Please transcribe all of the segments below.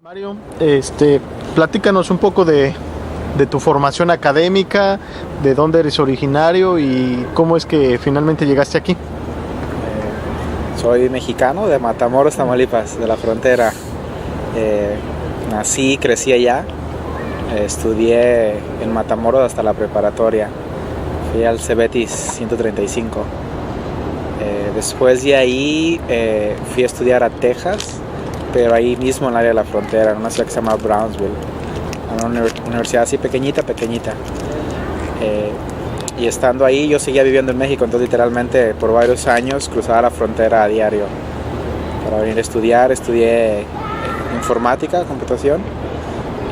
Mario, platícanos un poco de tu formación académica, de dónde eres originario y cómo es que finalmente llegaste aquí. Soy mexicano de Matamoros, Tamaulipas, de la frontera. Nací y crecí allá. Estudié en Matamoros hasta la preparatoria. Fui al Cebetis 135. Después de ahí fui a estudiar a Texas, pero ahí mismo en el área de la frontera, en una ciudad que se llama Brownsville. Una universidad así pequeñita. Y estando ahí yo seguía viviendo en México, entonces literalmente por varios años cruzaba la frontera a diario para venir a estudiar. Estudié informática, computación,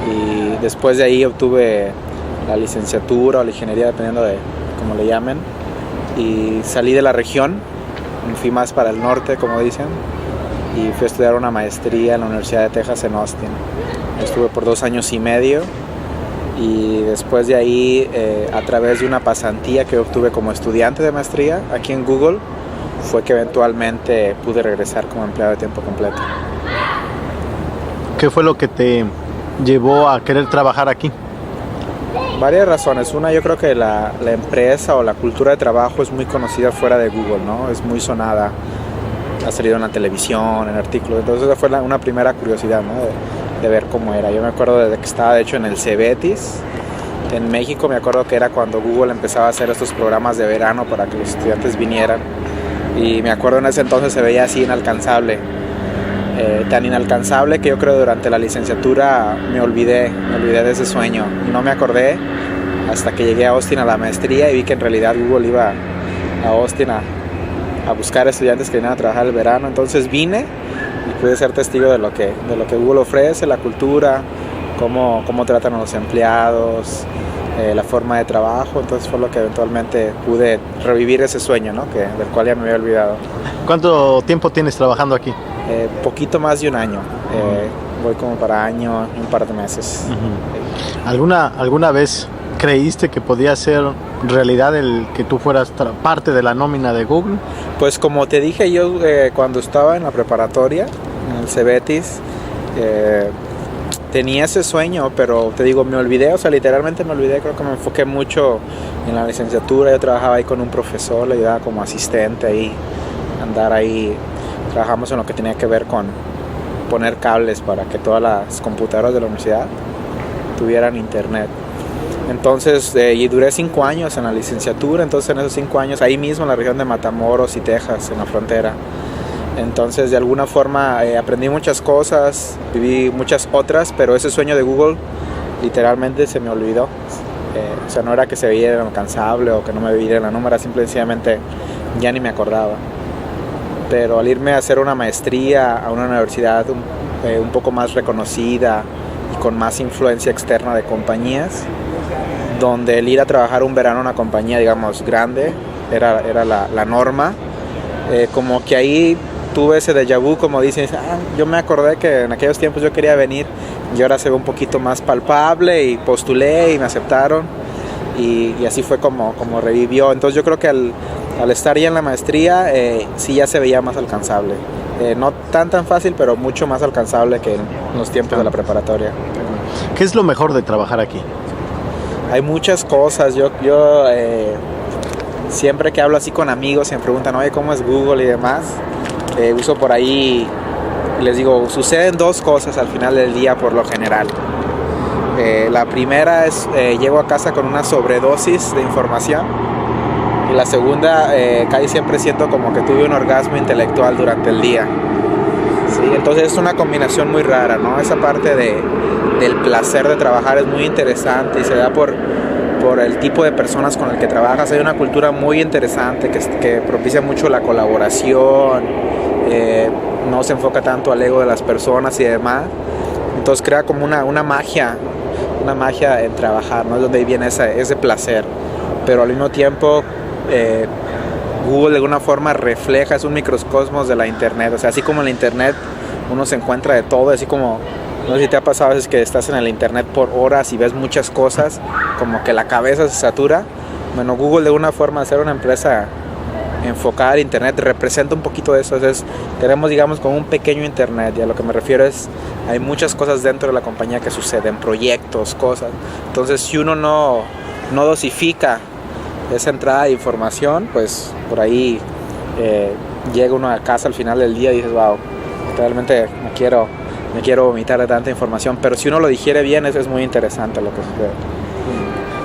y después de ahí obtuve la licenciatura o la ingeniería, dependiendo de cómo le llamen, y salí de la región, me fui más para el norte, como dicen, y fui a estudiar una maestría en la Universidad de Texas en Austin. Estuve por 2 años y medio. Y después de ahí, a través de una pasantía que obtuve como estudiante de maestría aquí en Google, fue que eventualmente pude regresar como empleado de tiempo completo. ¿Qué fue lo que te llevó a querer trabajar aquí? Varias razones. Una, yo creo que la empresa o la cultura de trabajo es muy conocida fuera de Google, ¿no? Es muy sonada. Ha salido en la televisión, en artículos. Entonces esa fue una primera curiosidad, ¿no? De ver cómo era. Yo me acuerdo desde que estaba de hecho en el Cebetis en México, me acuerdo que era cuando Google empezaba a hacer estos programas de verano para que los estudiantes vinieran, y me acuerdo en ese entonces se veía así inalcanzable, tan inalcanzable que yo creo durante la licenciatura me olvidé de ese sueño y no me acordé hasta que llegué a Austin a la maestría y vi que en realidad Google iba a Austin a buscar estudiantes que vinieran a trabajar el verano. Entonces vine y pude ser testigo de lo que Google ofrece, la cultura, cómo tratan a los empleados, la forma de trabajo. Entonces fue lo que eventualmente pude revivir ese sueño, ¿no? Del cual ya me había olvidado. ¿Cuánto tiempo tienes trabajando aquí? Poquito más de un año. Voy como para año y un par de meses. Uh-huh. ¿Alguna vez creíste que podía ser realidad el que tú fueras parte de la nómina de Google? Pues como te dije, yo cuando estaba en la preparatoria, en el Cebetis, tenía ese sueño, pero te digo, me olvidé, o sea, literalmente me olvidé. Creo que me enfoqué mucho en la licenciatura. Yo trabajaba ahí con un profesor, le ayudaba como asistente ahí, andar ahí. Trabajamos en lo que tenía que ver con poner cables para que todas las computadoras de la universidad tuvieran internet. Entonces, y duré 5 años en la licenciatura. Entonces en esos 5 años, ahí mismo en la región de Matamoros y Texas, en la frontera. Entonces de alguna forma aprendí muchas cosas, viví muchas otras, pero ese sueño de Google literalmente se me olvidó. O sea, no era que se veía inalcanzable o que no me veía en la número, simplemente ya ni me acordaba. Pero al irme a hacer una maestría a una universidad un poco más reconocida y con más influencia externa de compañías, donde el ir a trabajar un verano en una compañía, digamos, grande, era la norma, como que ahí tuve ese déjà vu, como dicen, yo me acordé que en aquellos tiempos yo quería venir y ahora se ve un poquito más palpable, y postulé y me aceptaron, y así fue como revivió. Entonces yo creo que al estar ya en la maestría, sí ya se veía más alcanzable. No tan fácil, pero mucho más alcanzable que en los tiempos de la preparatoria. ¿Qué es lo mejor de trabajar aquí? Hay muchas cosas. Yo siempre que hablo así con amigos y me preguntan, oye, ¿cómo es Google y demás? Uso por ahí, les digo, suceden 2 cosas al final del día por lo general. La primera es, llego a casa con una sobredosis de información, y la segunda, casi siempre siento como que tuve un orgasmo intelectual durante el día. ¿Sí? Entonces es una combinación muy rara, ¿no? Esa parte del placer de trabajar es muy interesante y se da por el tipo de personas con el que trabajas. Hay una cultura muy interesante que propicia mucho la colaboración, no se enfoca tanto al ego de las personas y demás. Entonces crea como una magia en trabajar, ¿no? Es donde viene ese placer. Pero al mismo tiempo, Google de alguna forma refleja, es un microcosmos de la internet. O sea, así como en la internet uno se encuentra de todo, así como, no sé si te ha pasado a veces que estás en el internet por horas y ves muchas cosas, como que la cabeza se satura. Bueno, Google de alguna forma, al ser una empresa enfocar Internet, representa un poquito de eso. Entonces, tenemos, digamos, como un pequeño Internet, y a lo que me refiero es, hay muchas cosas dentro de la compañía que suceden, proyectos, cosas. Entonces, si uno no dosifica esa entrada de información, pues por ahí llega uno a casa al final del día y dices, wow, realmente me quiero vomitar de tanta información, pero si uno lo digiere bien, eso es muy interesante lo que sucede.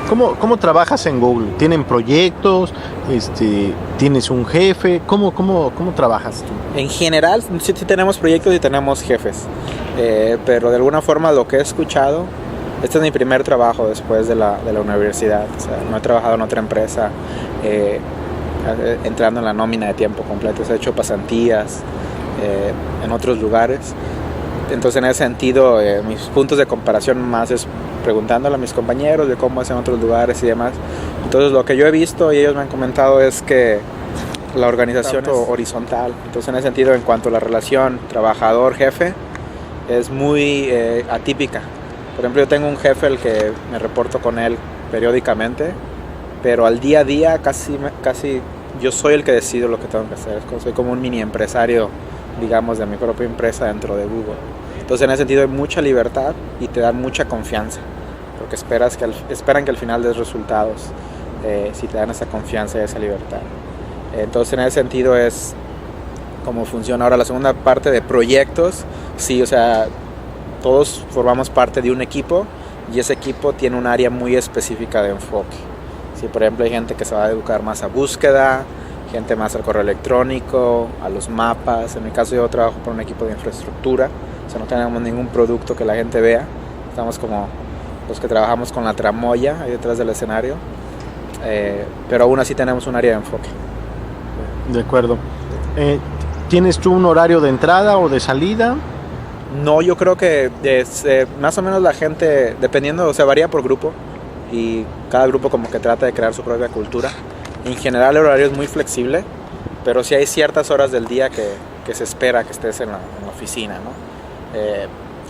¿Cómo trabajas en Google? ¿Tienen proyectos? ¿Tienes un jefe? ¿Cómo trabajas tú? En general, sí tenemos proyectos y tenemos jefes, pero de alguna forma lo que he escuchado, este es mi primer trabajo después de la universidad. O sea, no he trabajado en otra empresa entrando en la nómina de tiempo completo. He hecho pasantías en otros lugares. Entonces, en ese sentido, mis puntos de comparación más es preguntándole a mis compañeros de cómo es en otros lugares y demás. Entonces, lo que yo he visto y ellos me han comentado es que la organización es horizontal. Entonces, en ese sentido, en cuanto a la relación trabajador-jefe, es muy atípica. Por ejemplo, yo tengo un jefe al que me reporto con él periódicamente, pero al día a día casi yo soy el que decido lo que tengo que hacer. Soy como un mini empresario, digamos, de mi propia empresa dentro de Google. Entonces, en ese sentido hay mucha libertad y te dan mucha confianza, porque esperan que al final des resultados si te dan esa confianza y esa libertad. Entonces, en ese sentido es cómo funciona. Ahora, la segunda parte de proyectos, sí, o sea, todos formamos parte de un equipo y ese equipo tiene un área muy específica de enfoque. Sí, por ejemplo, hay gente que se va a educar más a búsqueda, gente más al correo electrónico, a los mapas. En mi caso, yo trabajo por un equipo de infraestructura, o sea, no tenemos ningún producto que la gente vea. Estamos como los que trabajamos con la tramoya ahí detrás del escenario, pero aún así tenemos un área de enfoque. De acuerdo. ¿Tienes tú un horario de entrada o de salida? No, yo creo que más o menos la gente, dependiendo, o sea, varía por grupo y cada grupo como que trata de crear su propia cultura. En general el horario es muy flexible, pero sí hay ciertas horas del día que se espera que estés en la oficina, ¿no?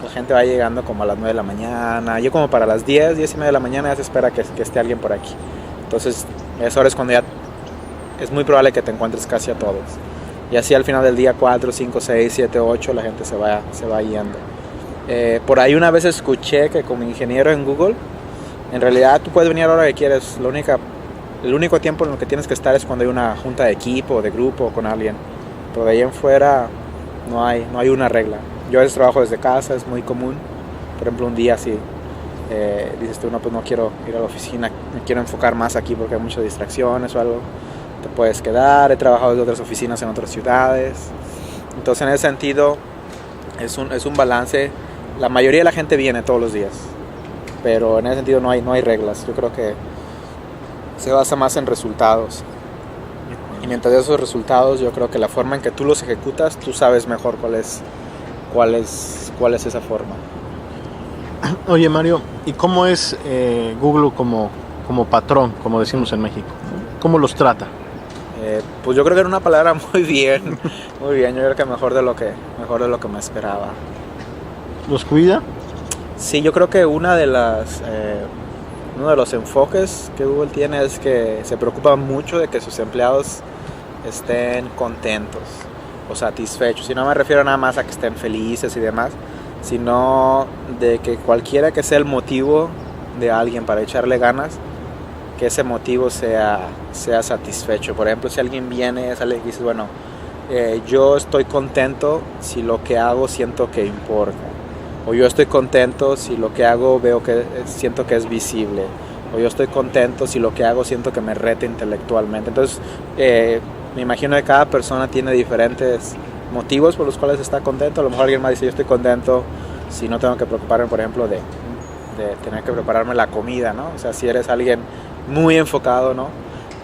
La gente va llegando como a las 9 de la mañana, yo como para las 10 y media de la mañana ya se espera que esté alguien por aquí. Entonces, esa hora es cuando ya es muy probable que te encuentres casi a todos. Y así al final del día 4, 5, 6, 7, 8 la gente se va yendo. Por ahí una vez escuché que como ingeniero en Google, en realidad tú puedes venir a la hora que quieres. El único tiempo en el que tienes que estar es cuando hay una junta de equipo, de grupo, con alguien. Pero de ahí en fuera no hay una regla. Yo a veces trabajo desde casa, es muy común. Por ejemplo, un día si dices tú, no, pues no quiero ir a la oficina, me quiero enfocar más aquí porque hay muchas distracciones o algo, te puedes quedar. He trabajado desde otras oficinas en otras ciudades. Entonces, en ese sentido, es un balance. La mayoría de la gente viene todos los días, pero en ese sentido no hay reglas. Yo creo que se basa más en resultados. Y mientras de esos resultados, yo creo que la forma en que tú los ejecutas, tú sabes mejor cuál es esa forma. Oye, Mario, ¿y cómo es Google como patrón, como decimos en México? ¿Cómo los trata? Pues yo creo que era una palabra muy bien, muy bien. Yo creo que mejor de lo que me esperaba. ¿Los cuida? Sí, yo creo que uno de los enfoques que Google tiene es que se preocupa mucho de que sus empleados estén contentos o satisfechos. Y no me refiero nada más a que estén felices y demás, sino de que cualquiera que sea el motivo de alguien para echarle ganas, que ese motivo sea satisfecho. Por ejemplo, si alguien viene y dice, bueno, yo estoy contento si lo que hago siento que importa, o yo estoy contento si lo que hago siento que es visible, o yo estoy contento si lo que hago siento que me reta intelectualmente. Entonces, me imagino que cada persona tiene diferentes motivos por los cuales está contento. A lo mejor alguien más dice, yo estoy contento si no tengo que preocuparme, por ejemplo, de tener que prepararme la comida, ¿no? O sea, si eres alguien muy enfocado, ¿no?,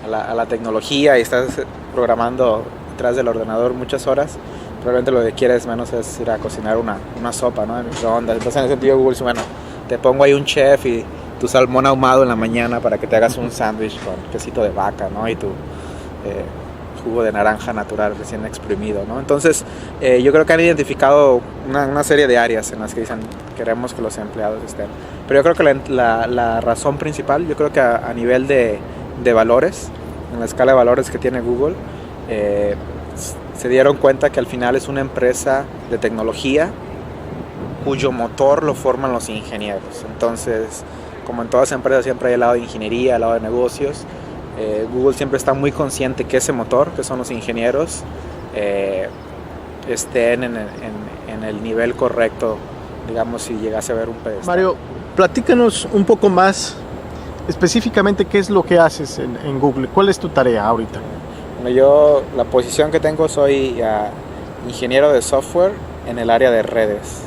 a la tecnología y estás programando detrás del ordenador muchas horas, probablemente lo que quieres menos es ir a cocinar una sopa, ¿no?, en microondas. Entonces, en ese sentido, Google dice, bueno, te pongo ahí un chef y tu salmón ahumado en la mañana para que te hagas un sándwich con quesito de vaca, ¿no?, y tu jugo de naranja natural recién exprimido, ¿no? Entonces, yo creo que han identificado una serie de áreas en las que dicen, queremos que los empleados estén. Pero yo creo que la razón principal, yo creo que a nivel de valores, en la escala de valores que tiene Google, se dieron cuenta que al final es una empresa de tecnología cuyo motor lo forman los ingenieros. Entonces, como en todas las empresas siempre hay el lado de ingeniería, el lado de negocios, Google siempre está muy consciente que ese motor, que son los ingenieros, estén en el nivel correcto, digamos, si llegase a ver un pedestal. Mario, platícanos un poco más específicamente qué es lo que haces en Google. ¿Cuál es tu tarea ahorita? Bueno, yo la posición que tengo soy ingeniero de software en el área de redes.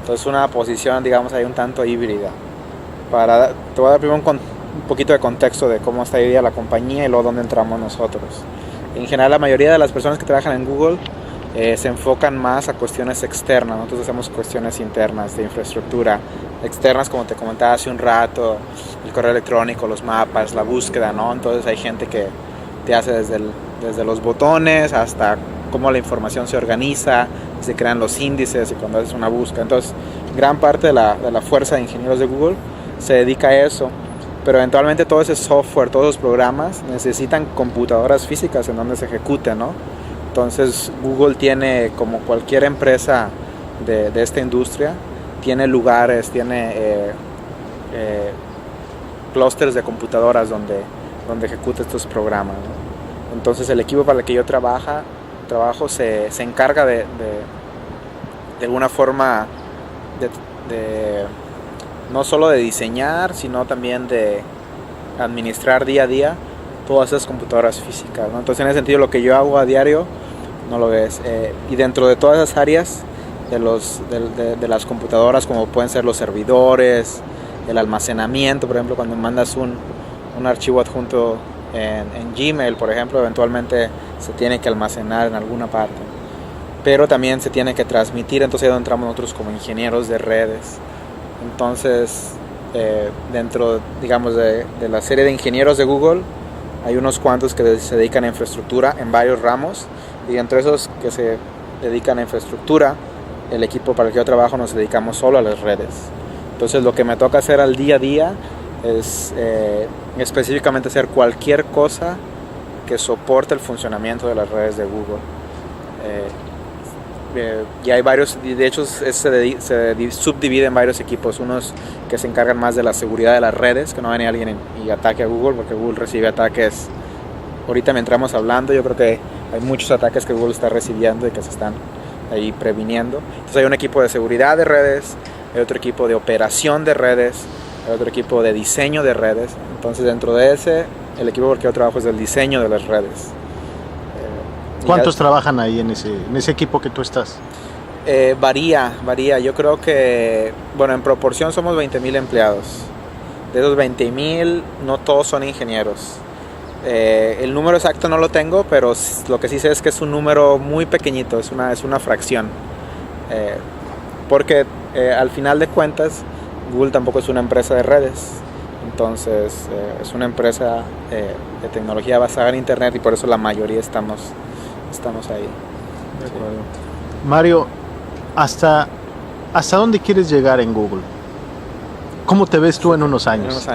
Entonces una posición, digamos, ahí un tanto híbrida. Te voy a dar primero un poquito de contexto de cómo está dividida la compañía y luego dónde entramos nosotros. En general, la mayoría de las personas que trabajan en Google se enfocan más a cuestiones externas. Nosotros hacemos cuestiones internas de infraestructura, externas como te comentaba hace un rato, el correo electrónico, los mapas, la búsqueda, ¿no? Entonces hay gente que te hace desde los botones hasta cómo la información se organiza, se crean los índices y cuando haces una búsqueda. Entonces gran parte de la fuerza de ingenieros de Google se dedica a eso, pero eventualmente todo ese software, todos los programas necesitan computadoras físicas en donde se ejecuten, ¿no? Entonces Google tiene, como cualquier empresa de esta industria, tiene lugares, tiene clústeres de computadoras donde ejecuta estos programas, ¿no? Entonces el equipo para el que yo trabajo se encarga de alguna forma de no solo de diseñar, sino también de administrar día a día todas esas computadoras físicas, ¿no? Entonces en ese sentido lo que yo hago a diario no lo ves. Y dentro de todas esas áreas de las computadoras, como pueden ser los servidores, el almacenamiento, por ejemplo, cuando mandas un archivo adjunto en Gmail, por ejemplo, eventualmente se tiene que almacenar en alguna parte, pero también se tiene que transmitir. Entonces ahí es donde entramos nosotros como ingenieros de redes. Entonces dentro, digamos, de la serie de ingenieros de Google hay unos cuantos que se dedican a infraestructura en varios ramos, y entre esos que se dedican a infraestructura, el equipo para el que yo trabajo nos dedicamos solo a las redes. Entonces lo que me toca hacer al día a día es específicamente hacer cualquier cosa que soporte el funcionamiento de las redes de Google. Y hay varios, de hecho se subdivide en varios equipos, unos que se encargan más de la seguridad de las redes, que no venga alguien y ataque a Google, porque Google recibe ataques. Ahorita mientras estamos hablando, yo creo que hay muchos ataques que Google está recibiendo y que se están ahí previniendo. Entonces hay un equipo de seguridad de redes, hay otro equipo de operación de redes, hay otro equipo de diseño de redes. Entonces dentro de ese, el equipo por el que yo trabajo es el diseño de las redes. ¿Cuántos trabajan ahí en ese equipo que tú estás? Varía. Yo creo que, bueno, en proporción somos 20,000 empleados. De esos 20,000, no todos son ingenieros. El número exacto no lo tengo, pero lo que sí sé es que es un número muy pequeñito, es una fracción. Porque al final de cuentas, Google tampoco es una empresa de redes. Entonces, es una empresa de tecnología basada en Internet, y por eso la mayoría estamos ahí. De acuerdo. Mario, ¿hasta dónde quieres llegar en Google? ¿Cómo te ves tú en unos años?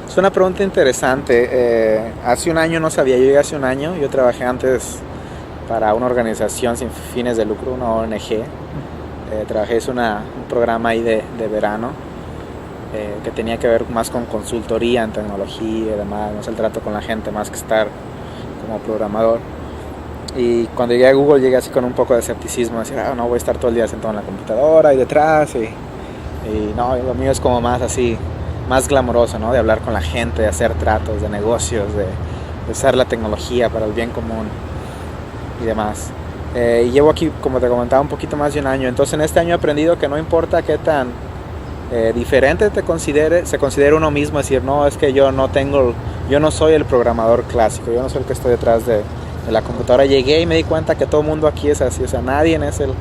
Es una pregunta interesante. Hace un año no sabía, yo llegué hace un año, yo trabajé antes para una organización sin fines de lucro, una ONG. Trabajé en un programa ahí de verano que tenía que ver más con consultoría en tecnología y demás, no es el trato con la gente más que estar como programador. Y cuando llegué a Google llegué así con un poco de escepticismo, decir, no voy a estar todo el día sentado en la computadora y detrás, y no, lo mío es como más así, más glamoroso, ¿no? De hablar con la gente, de hacer tratos, de negocios, de usar la tecnología para el bien común y demás. Y llevo aquí, como te comentaba, un poquito más de un año. Entonces en este año he aprendido que no importa qué tan diferente se considere uno mismo, decir, no, es que yo no soy el programador clásico, yo no soy el que estoy detrás de la computadora. Llegué y me di cuenta que todo el mundo aquí es así, o sea, nadie es el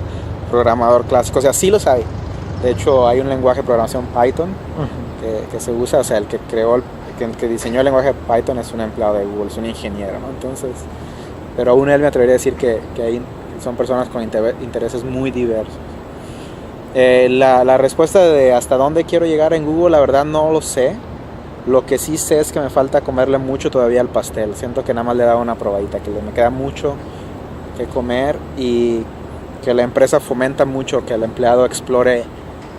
programador clásico, o sea, sí los hay. De hecho, hay un lenguaje de programación Python que se usa, o sea, el que diseñó el lenguaje Python es un empleado de Google, es un ingeniero, ¿no? Entonces, pero aún él me atrevería a decir que ahí son personas con intereses muy diversos. La respuesta de hasta dónde quiero llegar en Google, la verdad no lo sé. Lo que sí sé es que me falta comerle mucho todavía al pastel. Siento que nada más le he dado una probadita, que me queda mucho que comer y que la empresa fomenta mucho que el empleado explore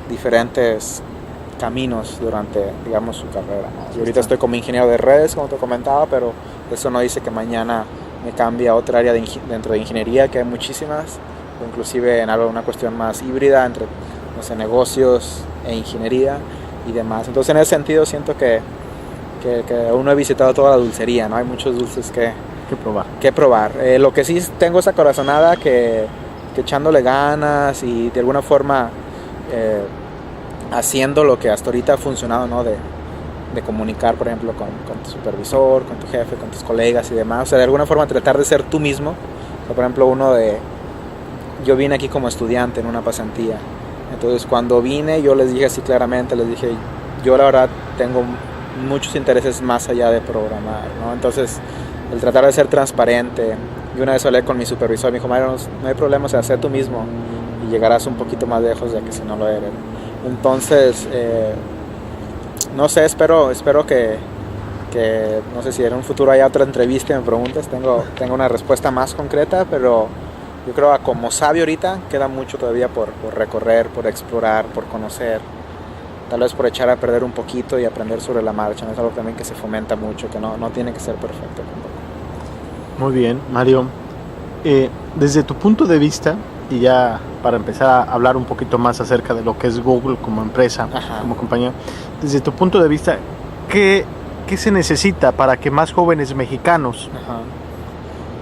diferentes caminos durante, digamos, su carrera, ¿no? Y ahorita estoy como ingeniero de redes, como te comentaba, pero eso no dice que mañana me cambie a otra área dentro de ingeniería, que hay muchísimas, o inclusive en una cuestión más híbrida entre, no sé, negocios e ingeniería y demás. Entonces, en ese sentido, siento que aún no he visitado toda la dulcería, ¿no? Hay muchos dulces que probar. Lo que sí tengo esa corazonada que echándole ganas y de alguna forma haciendo lo que hasta ahorita ha funcionado, ¿no? De comunicar, por ejemplo, con tu supervisor, con tu jefe, con tus colegas y demás. O sea, de alguna forma tratar de ser tú mismo. O sea, por ejemplo, yo vine aquí como estudiante en una pasantía. Entonces, cuando vine, yo les dije así claramente, yo la verdad tengo muchos intereses más allá de programar, ¿no? Entonces, el tratar de ser transparente. Y una vez hablé con mi supervisor, me dijo, Mario, no hay problema, o sea, sé tú mismo y llegarás un poquito más lejos de que si no lo eres. Entonces, no sé, espero que no sé si en un futuro haya otra entrevista y me preguntas, tengo una respuesta más concreta, pero yo creo que como sabio ahorita queda mucho todavía por recorrer, por explorar, por conocer, tal vez por echar a perder un poquito y aprender sobre la marcha, ¿no? Es algo también que se fomenta mucho, que no tiene que ser perfecto tampoco. Muy bien, Mario. Desde tu punto de vista, y ya para empezar a hablar un poquito más acerca de lo que es Google como empresa, Ajá. como compañía, desde tu punto de vista, ¿qué se necesita para que más jóvenes mexicanos Ajá.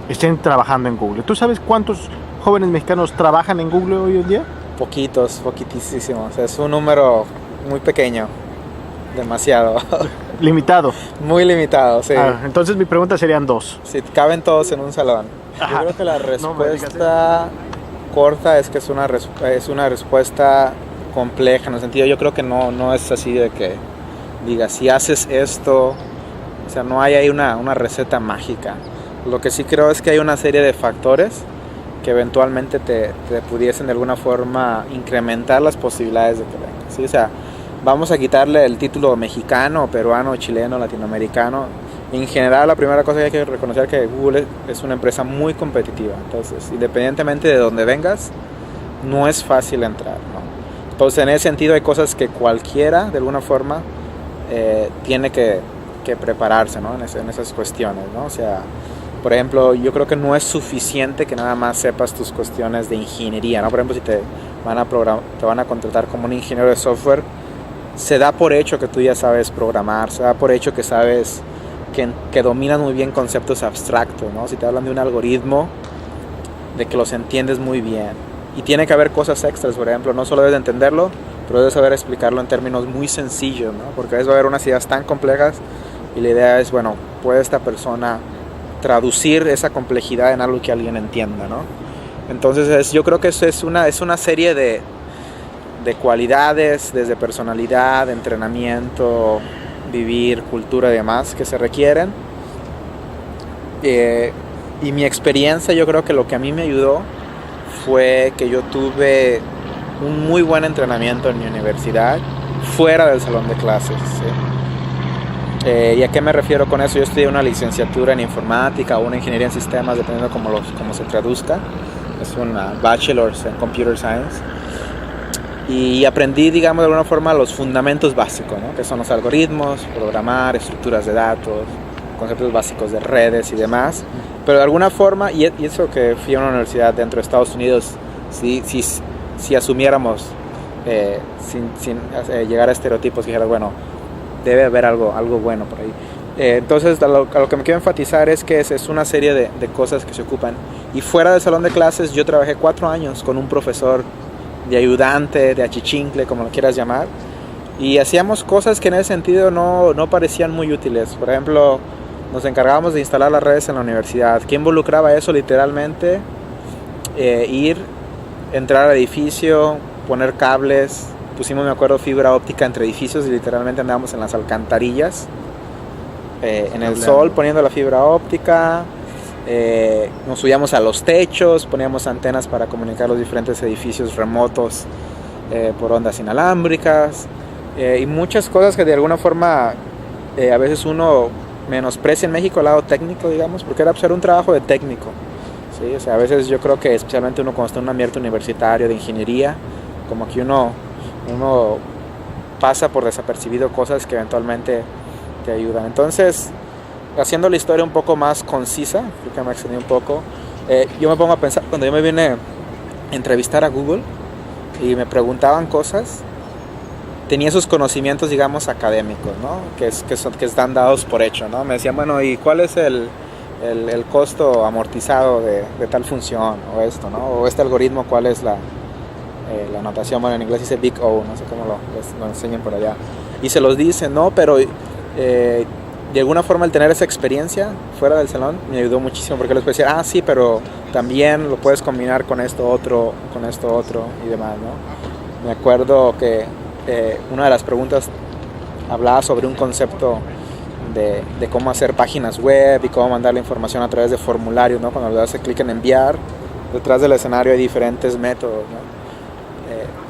estén trabajando en Google? ¿Tú sabes cuántos jóvenes mexicanos trabajan en Google hoy en día? Poquitísimos. Es un número muy pequeño, demasiado. Limitado. Muy limitado, sí. Entonces mi pregunta serían dos. Si caben todos en un salón. Ajá. Yo creo que la respuesta corta es que es una respuesta compleja, en el sentido, yo creo que no es así de que digas, si haces esto, o sea, no hay ahí una receta mágica. Lo que sí creo es que hay una serie de factores que eventualmente te pudiesen de alguna forma incrementar las posibilidades de que vengas, ¿sí? O sea, vamos a quitarle el título mexicano, peruano, chileno, latinoamericano. En general, la primera cosa que hay que reconocer es que Google es una empresa muy competitiva. Entonces, independientemente de dónde vengas, no es fácil entrar, ¿no? Entonces, en ese sentido, hay cosas que cualquiera, de alguna forma, tiene que prepararse, ¿no? En esas cuestiones, ¿no? O sea, por ejemplo, yo creo que no es suficiente que nada más sepas tus cuestiones de ingeniería, ¿no? Por ejemplo, si te van a contratar como un ingeniero de software, se da por hecho que tú ya sabes programar, se da por hecho que sabes que dominas muy bien conceptos abstractos, ¿no? Si te hablan de un algoritmo, de que los entiendes muy bien. Y tiene que haber cosas extras, por ejemplo, no solo debes de entenderlo, pero debes saber explicarlo en términos muy sencillos, ¿no? Porque a veces va a haber unas ideas tan complejas y la idea es, bueno, ¿puede esta persona traducir esa complejidad en algo que alguien entienda, ¿no? Entonces yo creo que eso es una serie de cualidades, desde personalidad, entrenamiento, vivir, cultura y demás que se requieren. Y mi experiencia, yo creo que lo que a mí me ayudó fue que yo tuve un muy buen entrenamiento en mi universidad fuera del salón de clases, ¿sí? ¿Y a qué me refiero con eso? Yo estudié una licenciatura en informática o una ingeniería en sistemas, dependiendo cómo se traduzca. Es una bachelor's en computer science. Y aprendí, digamos, de alguna forma los fundamentos básicos, ¿no? Que son los algoritmos, programar, estructuras de datos, conceptos básicos de redes y demás. Pero de alguna forma, y eso que fui a una universidad dentro de Estados Unidos, si asumiéramos, sin llegar a estereotipos, y dijera, bueno, debe haber algo bueno por ahí. Entonces, a lo que me quiero enfatizar es que es una serie de cosas que se ocupan. Y fuera del salón de clases, yo trabajé 4 años con un profesor de ayudante, de achichincle, como lo quieras llamar, y hacíamos cosas que en ese sentido no parecían muy útiles. Por ejemplo, nos encargábamos de instalar las redes en la universidad. ¿Qué involucraba eso? Literalmente entrar al edificio, poner cables. Pusimos, me acuerdo, fibra óptica entre edificios y literalmente andábamos en las alcantarillas, en el sol, poniendo la fibra óptica. Nos subíamos a los techos, poníamos antenas para comunicar los diferentes edificios remotos por ondas inalámbricas, y muchas cosas que de alguna forma a veces uno menosprecia en México el lado técnico, digamos, porque era un trabajo de técnico. ¿Sí? O sea, a veces yo creo que especialmente uno cuando está en un ambiente universitario de ingeniería, como que uno pasa por desapercibido cosas que eventualmente te ayudan. Entonces, haciendo la historia un poco más concisa, creo que me extendí un poco, yo me pongo a pensar, cuando yo me vine a entrevistar a Google y me preguntaban cosas, tenía esos conocimientos, digamos, académicos, ¿no? que están dados por hecho, ¿no? Me decían, bueno, ¿y cuál es el costo amortizado de tal función o esto, ¿no? O este algoritmo, ¿cuál es la notación? Bueno, en inglés dice Big O, no sé cómo lo enseñan por allá. Y se los dicen, ¿no? Pero de alguna forma el tener esa experiencia fuera del salón me ayudó muchísimo, porque les puedo decir, sí, pero también lo puedes combinar con esto otro y demás, ¿no? Me acuerdo que una de las preguntas hablaba sobre un concepto de cómo hacer páginas web y cómo mandar la información a través de formularios, ¿no? Cuando le das clic en enviar, detrás del escenario hay diferentes métodos, ¿no?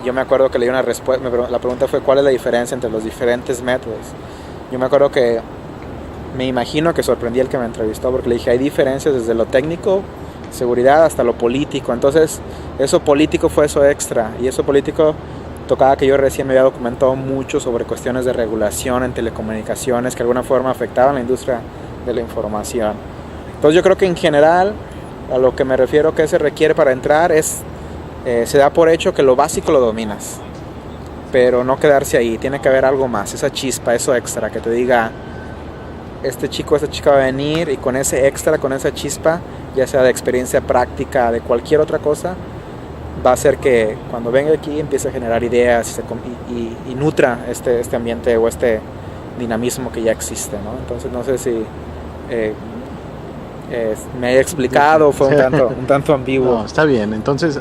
Yo me acuerdo que leí una respuesta, la pregunta fue ¿cuál es la diferencia entre los diferentes métodos? Yo me acuerdo que me imagino que sorprendí al que me entrevistó, porque le dije, hay diferencias desde lo técnico, seguridad, hasta lo político. Entonces, eso político fue eso extra, y eso político tocaba que yo recién me había documentado mucho sobre cuestiones de regulación en telecomunicaciones que de alguna forma afectaban la industria de la información. Entonces yo creo que en general a lo que me refiero que se requiere para entrar es, se da por hecho que lo básico lo dominas, pero no quedarse ahí, tiene que haber algo más, esa chispa, eso extra, que te diga, este chico, esta chica va a venir y con ese extra, con esa chispa, ya sea de experiencia práctica, de cualquier otra cosa, va a hacer que cuando venga aquí empiece a generar ideas y nutra este ambiente o este dinamismo que ya existe, ¿no? Entonces no sé si me he explicado, fue un tanto ambiguo. No, está bien, entonces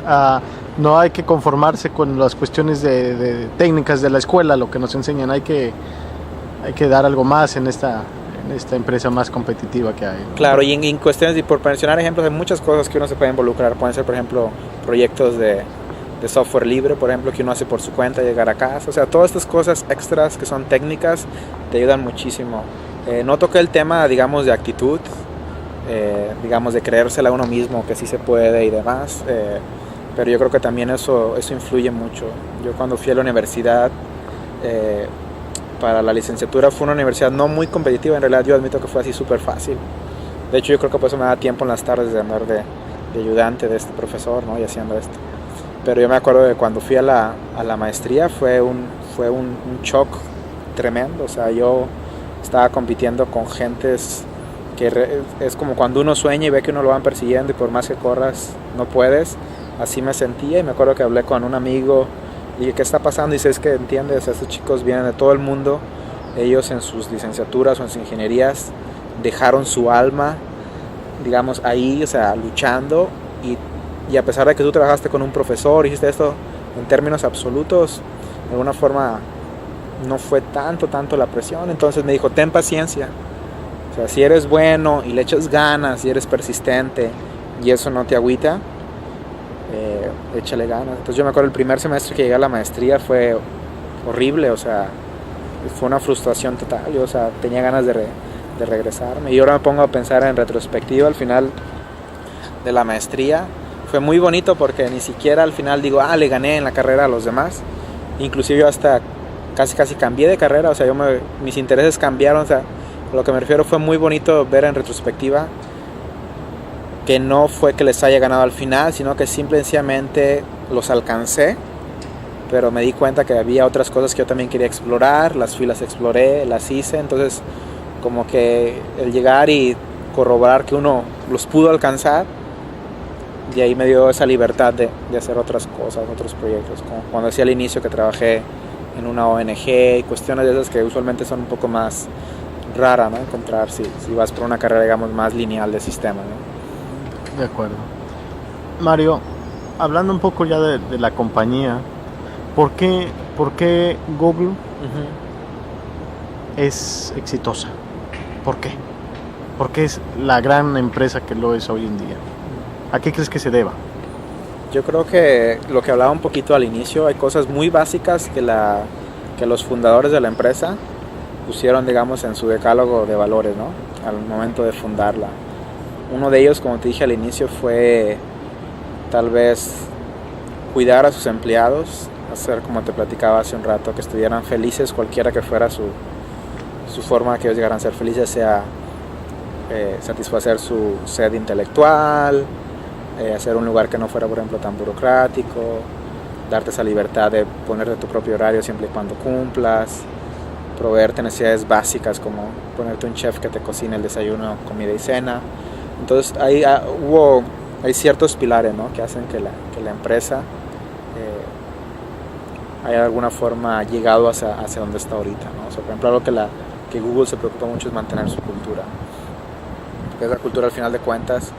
no hay que conformarse con las cuestiones de técnicas de la escuela, lo que nos enseñan, hay que dar algo más en esta empresa más competitiva que hay, ¿no? Claro, y en cuestiones, y por mencionar ejemplos, hay muchas cosas que uno se puede involucrar. Pueden ser, por ejemplo, proyectos de software libre, por ejemplo, que uno hace por su cuenta, llegar a casa. O sea, todas estas cosas extras que son técnicas te ayudan muchísimo. No toqué el tema, digamos, de actitud, digamos, de creérsela a uno mismo, que sí se puede y demás. Pero yo creo que también eso influye mucho. Yo cuando fui a la universidad, para la licenciatura, fue una universidad no muy competitiva, en realidad yo admito que fue así súper fácil. De hecho yo creo que por eso me da tiempo en las tardes de andar de ayudante de este profesor, ¿no? Y haciendo esto. Pero yo me acuerdo de cuando fui a la maestría, fue un shock tremendo. O sea, yo estaba compitiendo con gentes que es como cuando uno sueña y ve que uno lo van persiguiendo y por más que corras no puedes. Así me sentía, y me acuerdo que hablé con un amigo y dije, ¿qué está pasando? Y dice, es que entiendes, estos chicos vienen de todo el mundo, ellos en sus licenciaturas o en sus ingenierías dejaron su alma, digamos, ahí, o sea, luchando, y a pesar de que tú trabajaste con un profesor, hiciste esto en términos absolutos, de alguna forma no fue tanto la presión. Entonces me dijo, ten paciencia, o sea, si eres bueno y le echas ganas y eres persistente y eso no te agüita, échale ganas. Entonces yo me acuerdo el primer semestre que llegué a la maestría fue horrible, o sea, fue una frustración total. Yo, o sea, tenía ganas de regresarme, y ahora me pongo a pensar en retrospectiva al final de la maestría. Fue muy bonito porque ni siquiera al final digo, le gané en la carrera a los demás. Inclusive yo hasta casi cambié de carrera, o sea, mis intereses cambiaron. O sea, a lo que me refiero, fue muy bonito ver en retrospectiva que no fue que les haya ganado al final, sino que simplemente los alcancé, pero me di cuenta que había otras cosas que yo también quería explorar, las exploré, las hice. Entonces como que el llegar y corroborar que uno los pudo alcanzar, y ahí me dio esa libertad de hacer otras cosas, otros proyectos, como cuando decía al inicio que trabajé en una ONG y cuestiones de esas que usualmente son un poco más raras, ¿no? Encontrar si vas por una carrera, digamos, más lineal de sistema, ¿no? De acuerdo. Mario, hablando un poco ya de la compañía, ¿por qué Google es exitosa? ¿Por qué? ¿Por qué es la gran empresa que lo es hoy en día? ¿A qué crees que se deba? Yo creo que lo que hablaba un poquito al inicio, hay cosas muy básicas que los fundadores de la empresa pusieron, digamos, en su decálogo de valores, ¿no? Al momento de fundarla. Uno de ellos, como te dije al inicio, fue tal vez cuidar a sus empleados, hacer, como te platicaba hace un rato, que estuvieran felices, cualquiera que fuera su forma que ellos llegaran a ser felices, sea satisfacer su sed intelectual, hacer un lugar que no fuera, por ejemplo, tan burocrático, darte esa libertad de ponerte tu propio horario siempre y cuando cumplas, proveerte necesidades básicas como ponerte un chef que te cocine el desayuno, comida y cena. Entonces hay ciertos pilares, ¿no? Que hacen que la empresa haya de alguna forma llegado hacia donde está ahorita, ¿no? O sea, por ejemplo, algo que Google se preocupa mucho es mantener su cultura. Porque esa cultura, al final de cuentas,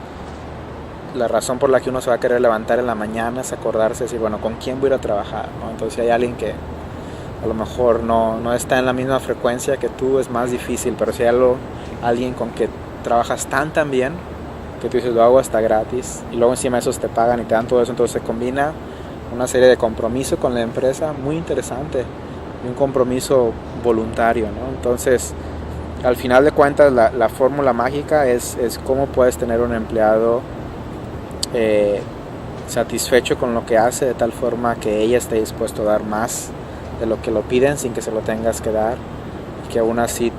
la razón por la que uno se va a querer levantar en la mañana es acordarse de decir, bueno, ¿con quién voy a ir a trabajar, ¿no? Entonces, si hay alguien que a lo mejor no está en la misma frecuencia que tú, es más difícil, pero si hay alguien con que trabajas tan bien, que tú dices, lo hago hasta gratis, y luego encima de esos te pagan y te dan todo eso, entonces se combina una serie de compromiso con la empresa muy interesante, y un compromiso voluntario, ¿no? Entonces, al final de cuentas, la fórmula mágica es cómo puedes tener un empleado satisfecho con lo que hace, de tal forma que ella esté dispuesto a dar más de lo que lo piden sin que se lo tengas que dar, y que aún así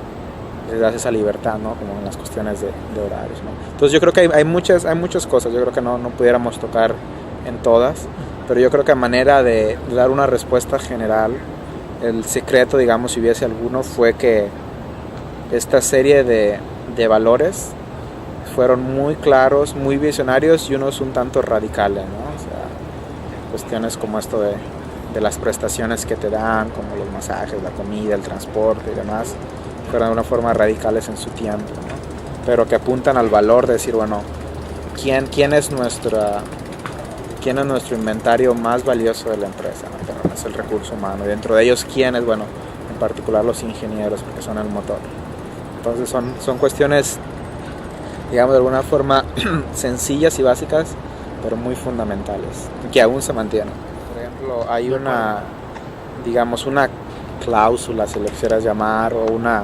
les das esa libertad, ¿no? Como en las cuestiones de horarios, ¿no? Entonces yo creo que hay muchas cosas, yo creo que no pudiéramos tocar en todas, pero yo creo que a manera de dar una respuesta general, el secreto, digamos, si hubiese alguno, fue que esta serie de valores fueron muy claros, muy visionarios y unos un tanto radicales, ¿no? O sea, cuestiones como esto de las prestaciones que te dan, como los masajes, la comida, el transporte y demás, fueron de una forma radicales en su tiempo, ¿no? Pero que apuntan al valor de decir, bueno, ¿quién es nuestro inventario más valioso de la empresa, ¿no? Pero es el recurso humano, y dentro de ellos, ¿quién es? Bueno, en particular los ingenieros, porque son el motor. Entonces son cuestiones, digamos, de alguna forma sencillas y básicas, pero muy fundamentales, que aún se mantienen. Por ejemplo, hay una cláusula, si lo quisieras llamar, o una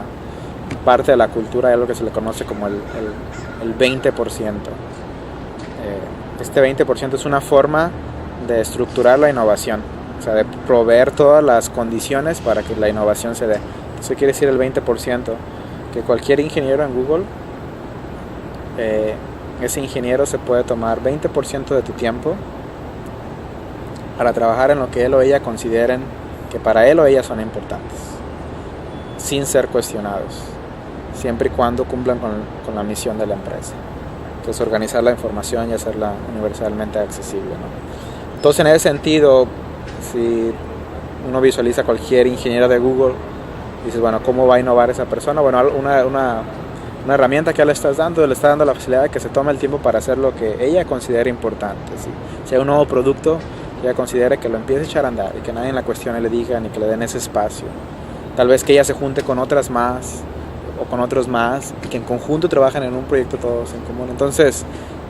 parte de la cultura, de lo que se le conoce como el 20%. Este 20% es una forma de estructurar la innovación, o sea, de proveer todas las condiciones para que la innovación se dé. Eso quiere decir el 20%, que cualquier ingeniero en Google, ese ingeniero se puede tomar 20% de tu tiempo para trabajar en lo que él o ella consideren que para él o ella son importantes, sin ser cuestionados, siempre y cuando cumplan con la misión de la empresa, que es organizar la información y hacerla universalmente accesible, ¿no? Entonces, en ese sentido, si uno visualiza cualquier ingeniero de Google, dices, bueno, ¿cómo va a innovar esa persona? Bueno, una herramienta que le está dando la facilidad de que se tome el tiempo para hacer lo que ella considere importante, ¿sí? Si hay un nuevo producto, ella considere que lo empiece a echar a andar y que nadie la cuestione, le diga ni que le den ese espacio. Tal vez que ella se junte con otras más o con otros más y que en conjunto trabajen en un proyecto todos en común. Entonces,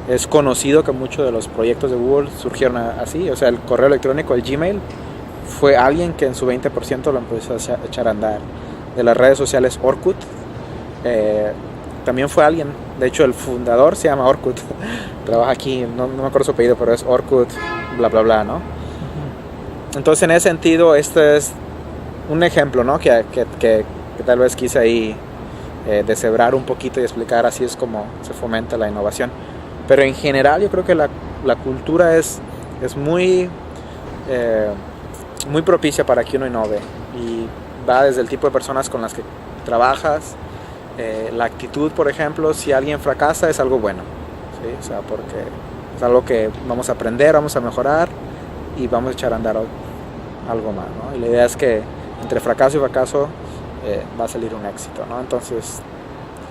es conocido que muchos de los proyectos de Google surgieron así. O sea, el correo electrónico, el Gmail, fue alguien que en su 20% lo empezó a echar a andar. De las redes sociales, Orkut, también fue alguien. De hecho, el fundador se llama Orkut. Trabaja aquí, no me acuerdo su apellido, pero es Orkut, bla, bla, bla, ¿no? Entonces, en ese sentido, este es un ejemplo, ¿no? Que tal vez quise ahí deshebrar un poquito y explicar, así es como se fomenta la innovación. Pero en general yo creo que la cultura es muy propicia para que uno innove, y va desde el tipo de personas con las que trabajas, la actitud, por ejemplo. Si alguien fracasa es algo bueno, ¿sí? O sea, porque es algo que vamos a aprender, vamos a mejorar y vamos a echar a andar algo más, ¿no? Y la idea es que entre fracaso y fracaso va a salir un éxito, ¿no? Entonces,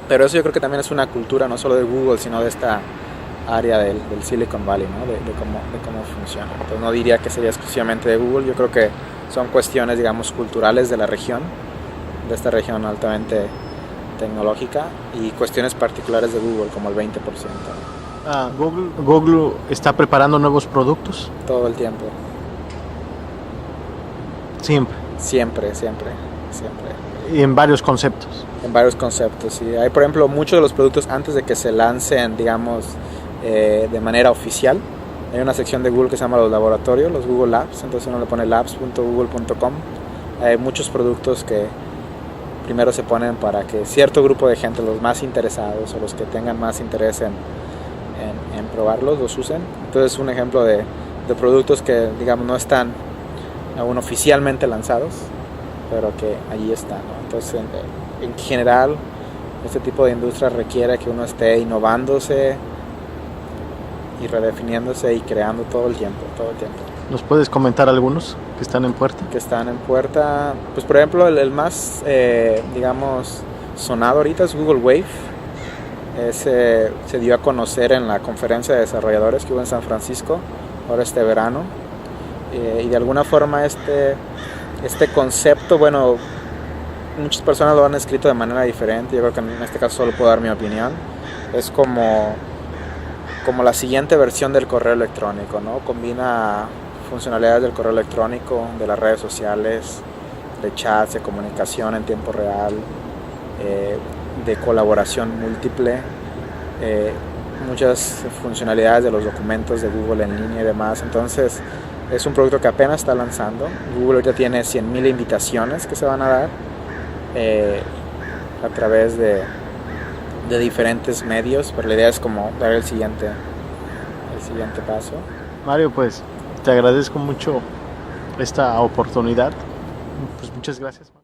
pero eso yo creo que también es una cultura no solo de Google, sino de esta área del Silicon Valley, ¿no? De cómo funciona. Entonces no diría que sería exclusivamente de Google. Yo creo que son cuestiones, digamos, culturales de la región, de esta región altamente tecnológica, y cuestiones particulares de Google, como el 20%. Google está preparando nuevos productos. Todo el tiempo. Siempre. Siempre. siempre. Y en varios conceptos. En varios conceptos, sí. Hay, por ejemplo, muchos de los productos antes de que se lancen, digamos, de manera oficial. Hay una sección de Google que se llama los laboratorios, los Google Labs, entonces uno le pone labs.google.com. Hay muchos productos que primero se ponen para que cierto grupo de gente, los más interesados o los que tengan más interés en probarlos, los usen. Entonces un ejemplo de productos que, digamos, no están aún oficialmente lanzados, pero que allí están, ¿no? Entonces en general este tipo de industria requiere que uno esté innovándose y redefiniéndose y creando todo el tiempo. ¿Nos puedes comentar algunos que están en puerta? Que están en puerta, pues por ejemplo el más, digamos, sonado ahorita es Google Wave. Se dio a conocer en la conferencia de desarrolladores que hubo en San Francisco, ahora este verano. Y de alguna forma este concepto, bueno, muchas personas lo han escrito de manera diferente. Yo creo que en este caso solo puedo dar mi opinión. Es como la siguiente versión del correo electrónico, ¿no? Combina funcionalidades del correo electrónico, de las redes sociales, de chats, de comunicación en tiempo real, de colaboración múltiple, muchas funcionalidades de los documentos de Google en línea y demás. Entonces es un producto que apenas está lanzando. Google ahorita tiene 100,000 invitaciones que se van a dar a través de diferentes medios, pero la idea es como dar el siguiente paso. Mario, pues te agradezco mucho esta oportunidad. Pues muchas gracias.